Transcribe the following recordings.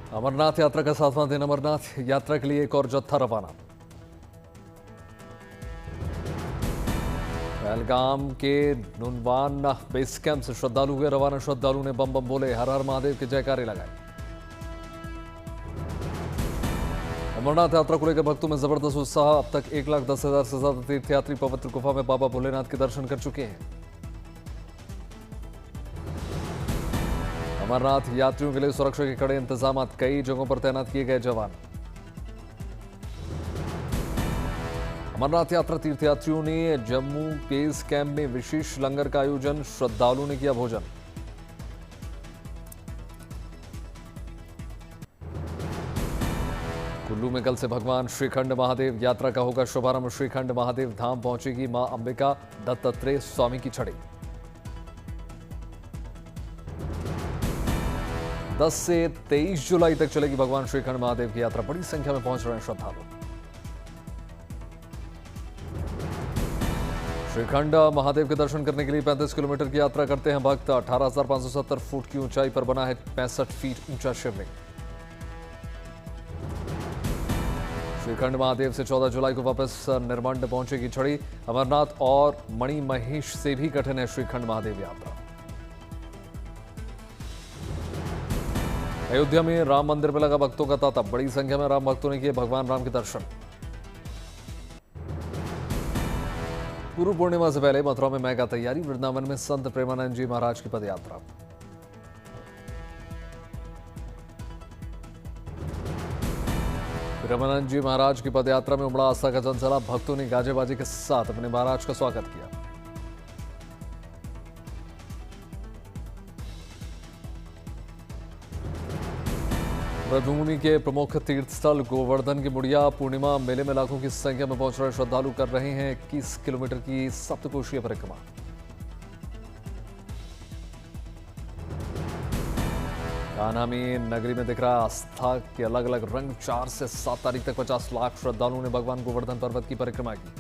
अमरनाथ यात्रा का 7वां दिन। अमरनाथ यात्रा के लिए एक और जत्था रवाना। पहलगाम के नुनवान बेस कैंप से श्रद्धालु हुए रवाना। श्रद्धालु ने बम बम बोले, हर हर महादेव के जयकारे लगाए। अमरनाथ यात्रा को लेकर भक्तों में जबरदस्त उत्साह। अब तक 1,10,000 से ज्यादा तीर्थयात्री पवित्र गुफा में बाबा भोलेनाथ के दर्शन कर चुके हैं। अमरनाथ यात्रियों के लिए सुरक्षा के कड़े इंतजाम, कई जगहों पर तैनात किए गए जवान। अमरनाथ यात्रा तीर्थयात्रियों ने जम्मू बेस कैंप में विशेष लंगर का आयोजन। श्रद्धालुओं ने किया भोजन। कुल्लू में कल से भगवान श्रीखंड महादेव यात्रा का होगा शुभारंभ। श्रीखंड महादेव धाम पहुंचेगी मां अंबिका दत्तात्रेय स्वामी की छड़ी। 10 से 23 जुलाई तक चलेगी भगवान श्रीखंड महादेव की यात्रा। बड़ी संख्या में पहुंच रहे हैं श्रद्धालु। श्रीखंड महादेव के दर्शन करने के लिए 35 किलोमीटर की यात्रा करते हैं भक्त। 18,570 फुट की ऊंचाई पर बना है 65 फीट ऊंचा शिवलिंग। श्रीखंड महादेव से 14 जुलाई को वापस निर्मंड पहुंचेगी छड़ी। अमरनाथ और मणिमहेश से भी कठिन है श्रीखंड महादेव यात्रा। अयोध्या में राम मंदिर में लगा भक्तों का तांता। बड़ी संख्या में राम भक्तों ने किए भगवान राम के दर्शन। गुरु पूर्णिमा से पहले मथुरा में मेगा तैयारी। वृंदावन में संत प्रेमानंद जी महाराज की पदयात्रा। प्रेमानंद जी महाराज की पदयात्रा में उमड़ा आस्था का जनसैलाब। भक्तों ने गाजे बाजे के साथ अपने महाराज का स्वागत किया। ब्रजभूमि के प्रमुख तीर्थ स्थल गोवर्धन की बुढ़िया पूर्णिमा मेले में लाखों की संख्या में पहुंच रहे श्रद्धालु कर रहे हैं 21 किलोमीटर की सप्तकोशीय परिक्रमा। कान्हा में नगरी में दिख रहा आस्था के अलग अलग रंग। 4 से 7 तारीख तक 50 लाख श्रद्धालुओं ने भगवान गोवर्धन पर्वत की परिक्रमा की।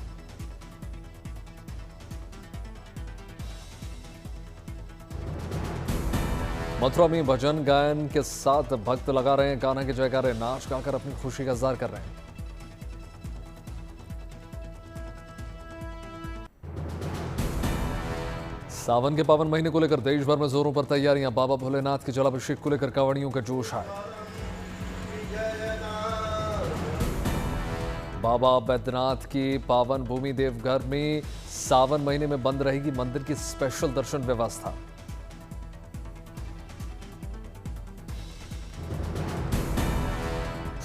मथुरा में भजन गायन के साथ भक्त लगा रहे हैं कान्हा के जयकारे। नाच गाकर अपनी खुशी का इजहार कर रहे हैं। सावन के पावन महीने को लेकर देश भर में जोरों पर तैयारियां। बाबा भोलेनाथ के जलाभिषेक को लेकर कांवड़ियों का जोश है। बाबा बैद्यनाथ की पावन भूमि देवघर में सावन महीने में बंद रहेगी मंदिर की स्पेशल दर्शन व्यवस्था।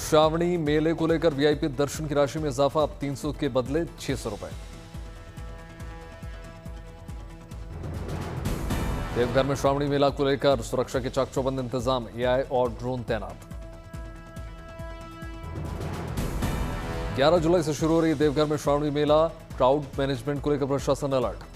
श्रावणी मेले को लेकर वीआईपी दर्शन की राशि में इजाफा। अब 300 के बदले 600 रुपए। देवघर में श्रावणी मेला को लेकर सुरक्षा के चाक चौबंद इंतजाम। एआई और ड्रोन तैनात। 11 जुलाई से शुरू हो रही देवघर में श्रावणी मेला। क्राउड मैनेजमेंट को लेकर प्रशासन अलर्ट।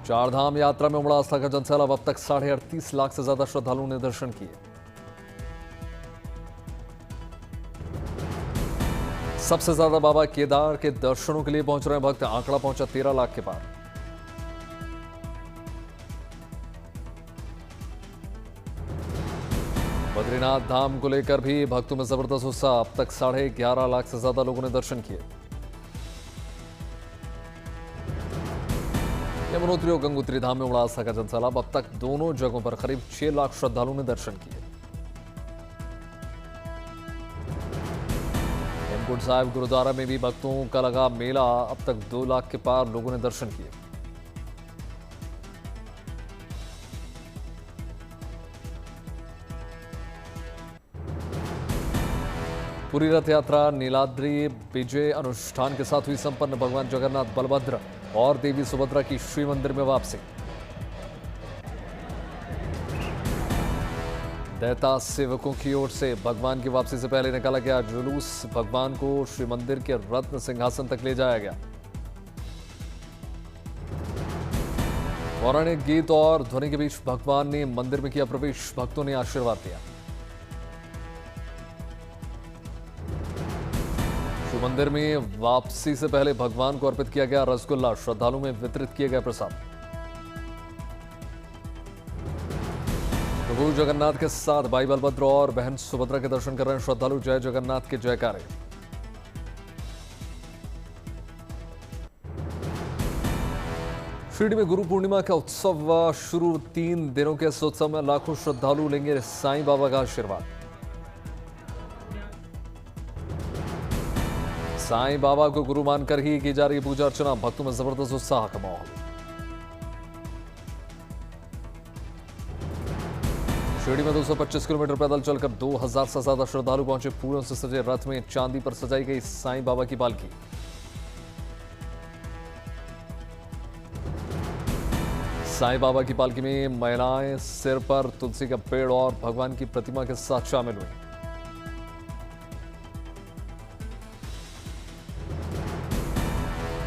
चारधाम यात्रा में उमड़ा आस्था का जनसैलाब। अब तक 38.5 लाख से ज्यादा श्रद्धालुओं ने दर्शन किए। सबसे ज्यादा बाबा केदार के दर्शनों के लिए पहुंच रहे हैं भक्त। आंकड़ा पहुंचा 13 लाख के पार। बद्रीनाथ धाम को लेकर भी भक्तों में जबरदस्त उत्साह। अब तक 11.5 लाख से ज्यादा लोगों ने दर्शन किए। यमुनोत्री और गंगोत्री धाम में उमड़ा आस्था का जनसैलाब। अब तक दोनों जगहों पर करीब 6 लाख श्रद्धालुओं ने दर्शन किए। हेमकुंड साहिब गुरुद्वारा में भी भक्तों का लगा मेला। अब तक 2 लाख के पार लोगों ने दर्शन किए। पूरी रथ यात्रा नीलाद्री विजय अनुष्ठान के साथ हुई संपन्न। भगवान जगन्नाथ, बलभद्र और देवी सुभद्रा की श्री मंदिर में वापसी। देवता सेवकों की ओर से भगवान की वापसी से पहले निकाला गया जुलूस। भगवान को श्री मंदिर के रत्न सिंहासन तक ले जाया गया। पौराणिक गीत और ध्वनि के बीच भगवान ने मंदिर में किया प्रवेश। भक्तों ने आशीर्वाद दिया। शिव मंदिर में वापसी से पहले भगवान को अर्पित किया गया रसगुल्ला, श्रद्धालुओं में वितरित किए गए प्रसाद। प्रभु जगन्नाथ के साथ भाई बलभद्र और बहन सुभद्रा के दर्शन कर रहे हैं श्रद्धालु। जय जगन्नाथ के जयकारे। शिरडी में गुरु पूर्णिमा का उत्सव शुरू। 3 दिनों के इस उत्सव में लाखों श्रद्धालु लेंगे साईं बाबा का आशीर्वाद। साईं बाबा को गुरु मानकर ही की जा रही पूजा अर्चना, भक्तों में जबरदस्त उत्साह का माहौल। शिरडी में 225 किलोमीटर पैदल चलकर 2000 से ज्यादा श्रद्धालु पहुंचे। फूलों से सजे रथ में चांदी पर सजाई गई साईं बाबा की पालकी। साईं बाबा की पालकी में महिलाएं सिर पर तुलसी का पेड़ और भगवान की प्रतिमा के साथ शामिल हुई।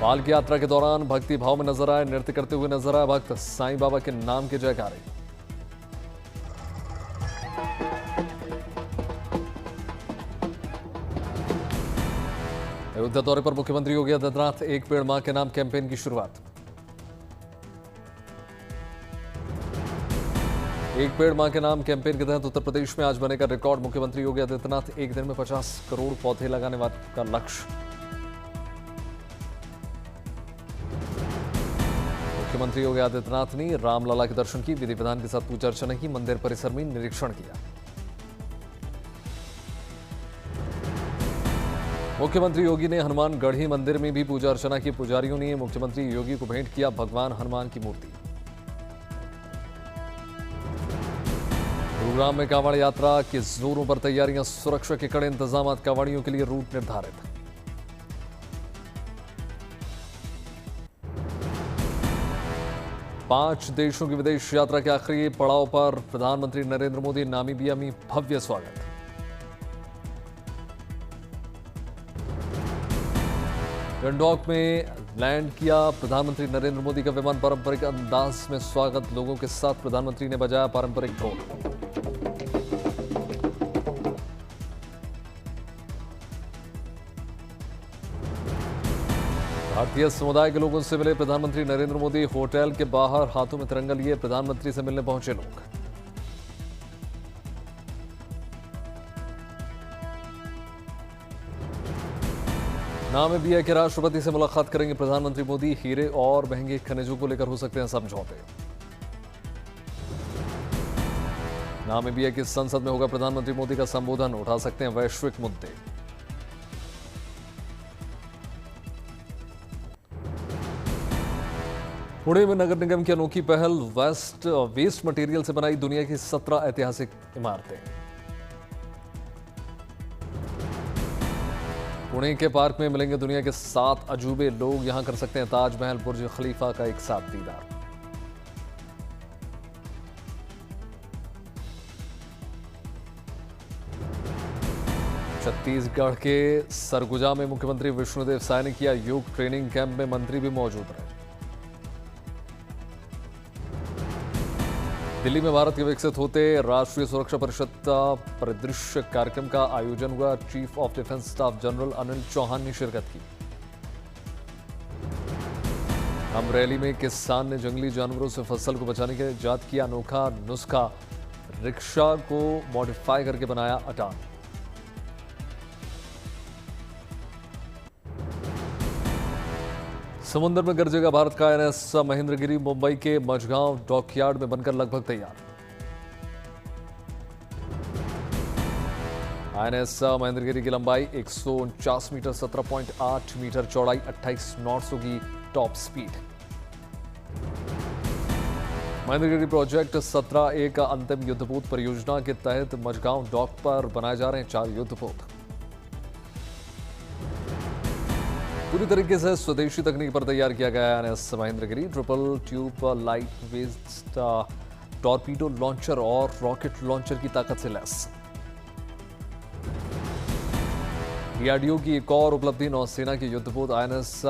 पालकी यात्रा के दौरान भक्ति भाव में नजर आए, नृत्य करते हुए नजर आए भक्त। साईं बाबा के नाम के जयकारे। अयोध्या दौरे पर मुख्यमंत्री योगी आदित्यनाथ, एक पेड़ मां के नाम कैंपेन की शुरुआत। एक पेड़ मां के नाम कैंपेन के तहत उत्तर प्रदेश में आज बनेगा रिकॉर्ड। मुख्यमंत्री योगी आदित्यनाथ, एक दिन में 50 करोड़ पौधे लगाने का लक्ष्य। मुख्यमंत्री योगी आदित्यनाथ ने रामलला के दर्शन की, विधि विधान के साथ पूजा अर्चना की, मंदिर परिसर में निरीक्षण किया। मुख्यमंत्री योगी ने हनुमानगढ़ी मंदिर में भी पूजा अर्चना की। पुजारियों ने मुख्यमंत्री योगी को भेंट किया भगवान हनुमान की मूर्ति। गुरुग्राम में कांवड़ यात्रा के जोरों पर तैयारियां, सुरक्षा के कड़े इंतजाम, कांवड़ियों के लिए रूट निर्धारित। पांच देशों की विदेश यात्रा के आखिरी पड़ाव पर प्रधानमंत्री नरेंद्र मोदी, नामीबिया में भव्य स्वागत। गंडोक में लैंड किया प्रधानमंत्री नरेंद्र मोदी का विमान, पारंपरिक अंदाज में स्वागत। लोगों के साथ प्रधानमंत्री ने बजाया पारंपरिक ढोल। भारतीय समुदाय के लोगों से मिले प्रधानमंत्री नरेंद्र मोदी। होटल के बाहर हाथों में तिरंगा लिए प्रधानमंत्री से मिलने पहुंचे लोग। नामीबिया के राष्ट्रपति से मुलाकात करेंगे प्रधानमंत्री मोदी। हीरे और महंगे खनिजों को लेकर हो सकते हैं समझौते। नामीबिया की संसद में होगा प्रधानमंत्री मोदी का संबोधन, उठा सकते हैं वैश्विक मुद्दे। पुणे में नगर निगम की अनोखी पहल, वेस्ट मटेरियल से बनाई दुनिया की 17 ऐतिहासिक इमारतें। पुणे के पार्क में मिलेंगे दुनिया के 7 अजूबे। लोग यहां कर सकते हैं ताजमहल, बुर्ज खलीफा का एक साथ दीदार। छत्तीसगढ़ के सरगुजा में मुख्यमंत्री विष्णुदेव साय ने किया योग ट्रेनिंग कैंप में मंत्री भी मौजूद रहे। दिल्ली में भारत के विकसित होते राष्ट्रीय सुरक्षा परिषद परिदृश्य कार्यक्रम का आयोजन हुआ। Chief of defence staff General Anil Chauhan ने शिरकत की। अमरेली में किसान ने जंगली जानवरों से फसल को बचाने के लिए इजाद किया अनोखा नुस्खा। रिक्शा को मॉडिफाई करके बनाया अटान। समुद्र में गरजेगा भारत का आईएनएस महेंद्रगिरी। मुंबई के मझगांव डॉकयार्ड में बनकर लगभग तैयार। आईएनएस महेंद्रगिरी की लंबाई 149 मीटर, 17.8 मीटर चौड़ाई, 28 नॉट्स होगी top speed. Mahendragiri project 17A का अंतिम युद्धपोत परियोजना के तहत मझगांव डॉक पर बनाए जा रहे हैं 4 युद्धपोत। पूरी तरीके से स्वदेशी तकनीक पर तैयार किया गया INS Mahendragiri. Triple tube light weight torpedo launcher और रॉकेट लॉन्चर की ताकत से लैस। डीआरडीओ की एक और उपलब्धि, नौसेना के युद्धपोत आईएनएस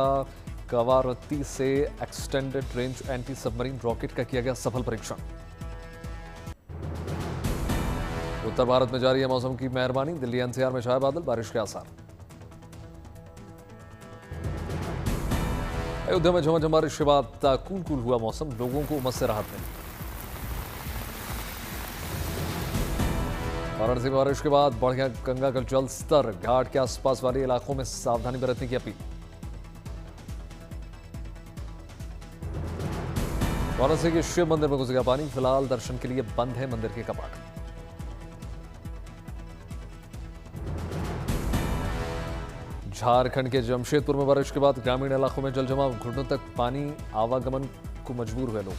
कवारत्ती से extended range anti submarine rocket का किया गया सफल परीक्षण। उत्तर भारत में जारी है मौसम की मेहरबानी। दिल्ली एनसीआर में छाए बादल, बारिश के आसार। अयोध्या में झमाझम बारिश के बाद कूल हुआ मौसम, लोगों को उमस से राहत मिली। वाराणसी में बारिश के बाद बढ़ गया गंगा का जल स्तर, घाट के आसपास वाले इलाकों में सावधानी बरतने की अपील। वाराणसी के शिव मंदिर में घुस गया पानी, फिलहाल दर्शन के लिए बंद है मंदिर के कपाट। झारखंड के जमशेदपुर में बारिश के बाद ग्रामीण इलाकों में जलजमाव, घुटनों तक पानी, आवागमन को मजबूर हुए लोग।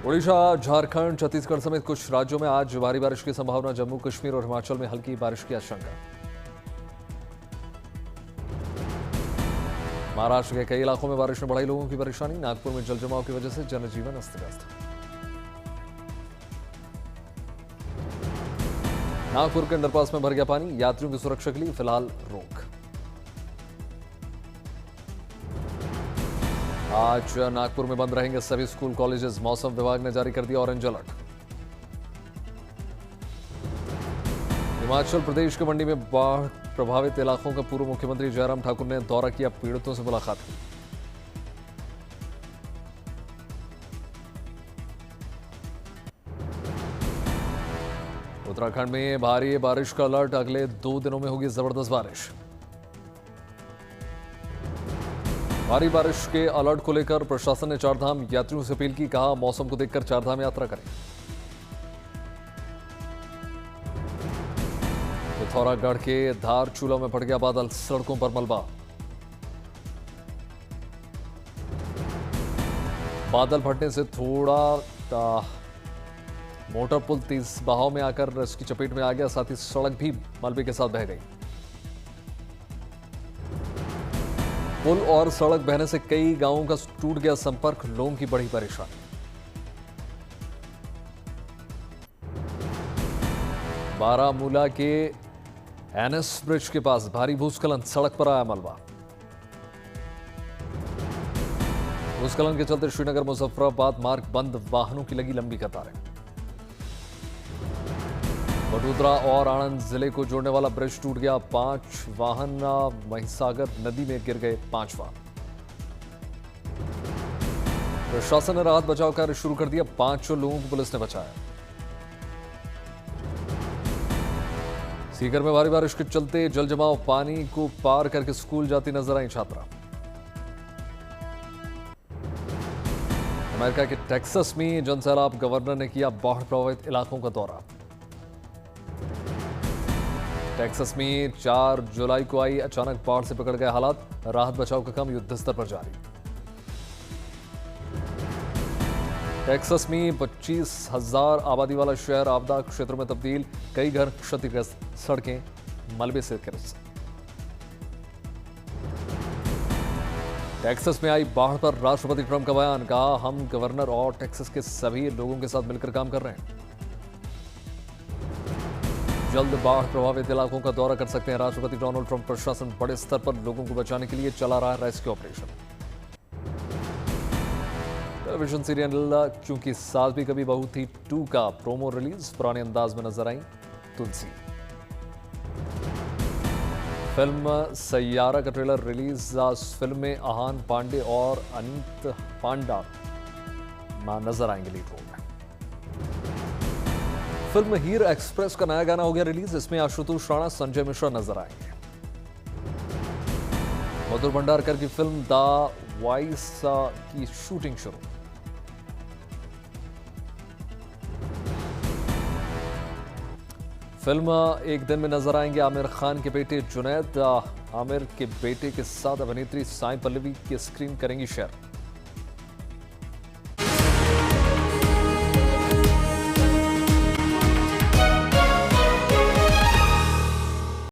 ओडिशा, झारखंड, छत्तीसगढ़ समेत कुछ राज्यों में आज भारी बारिश की संभावना, जम्मू कश्मीर और हिमाचल में हल्की बारिश की आशंका। महाराष्ट्र के कई इलाकों में बारिश ने बढ़ाई लोगों की परेशानी, नागपुर में जलजमाव की वजह से जनजीवन अस्त व्यस्त। नागपुर के अंडरपास में भर गया पानी, यात्रियों की सुरक्षा के लिए फिलहाल रोक। आज नागपुर में बंद रहेंगे सभी स्कूल कॉलेजेस, मौसम विभाग ने जारी कर दिया ऑरेंज अलर्ट। हिमाचल प्रदेश के मंडी में बाढ़ प्रभावित इलाकों का पूर्व मुख्यमंत्री जयराम ठाकुर ने दौरा किया, पीड़ितों से मुलाकात की। उत्तराखंड में भारी बारिश का अलर्ट, अगले 2 दिनों में होगी जबरदस्त बारिश। भारी बारिश के अलर्ट को लेकर प्रशासन ने चारधाम यात्रियों से अपील की, कहा मौसम को देखकर चारधाम यात्रा करें। पिथौरागढ़ के धारचूला में फट गया बादल, सड़कों पर मलबा। बादल फटने से थोड़ा मोटर पुल तेज बहाव में आकर इसकी चपेट में आ गया, साथ ही सड़क भी मलबे के साथ बह गई। पुल और सड़क बहने से कई गांवों का टूट गया संपर्क, लोगों की बड़ी परेशानी। बारामूला के एनएस ब्रिज के पास भारी भूस्खलन, सड़क पर आया मलबा। भूस्खलन के चलते श्रीनगर मुजफ्फराबाद मार्ग बंद, वाहनों की लगी लंबी कतारें। वडोदरा और आणंद जिले को जोड़ने वाला ब्रिज टूट गया, 5 वाहन महिसागर नदी में गिर गए, 5 वाहन। प्रशासन ने राहत बचाव कार्य शुरू कर दिया, 5 लोगों को पुलिस ने बचाया। सीकर में भारी बारिश के चलते जलजमाव, पानी को पार करके स्कूल जाती नजर आई छात्रा। अमेरिका के टेक्सास में जनसैलाब, गवर्नर ने किया बाढ़ प्रभावित इलाकों का दौरा। टेक्सास में 4 जुलाई को आई अचानक बाढ़ से पकड़ गए हालात, राहत बचाव का काम युद्ध स्तर पर जारी। टेक्सास में 25,000 आबादी वाला शहर आपदा क्षेत्र में तब्दील, कई घर क्षतिग्रस्त, सड़कें मलबे से ग्रस्त। टेक्सास में आई बाढ़ पर राष्ट्रपति ट्रंप का बयान, कहा हम गवर्नर और टेक्सास के सभी लोगों के साथ मिलकर काम कर रहे हैं। जल्द बाढ़ प्रभावित इलाकों का दौरा कर सकते हैं राष्ट्रपति डोनाल्ड ट्रंप, प्रशासन बड़े स्तर पर लोगों को बचाने के लिए चला रहा है रेस्क्यू ऑपरेशन। टेलीविजन सीरियल क्योंकि सास भी कभी बहू थी 2 का प्रोमो रिलीज, पुराने अंदाज में नजर आई तुलसी। फिल्म सैयारा का ट्रेलर रिलीज, फिल्म में आहान पांडे और अनित पांडा नजर आएंगे लीड रोल में। फिल्म हीर एक्सप्रेस का नया गाना हो गया रिलीज, इसमें आशुतोष राणा, संजय मिश्रा नजर आएंगे। मधुर भंडारकर की फिल्म द वॉइस की शूटिंग शुरू। फिल्म एक दिन में नजर आएंगे आमिर खान के बेटे जुनैद, आमिर के बेटे के साथ अभिनेत्री साई पल्लवी की स्क्रीन करेंगी शेयर।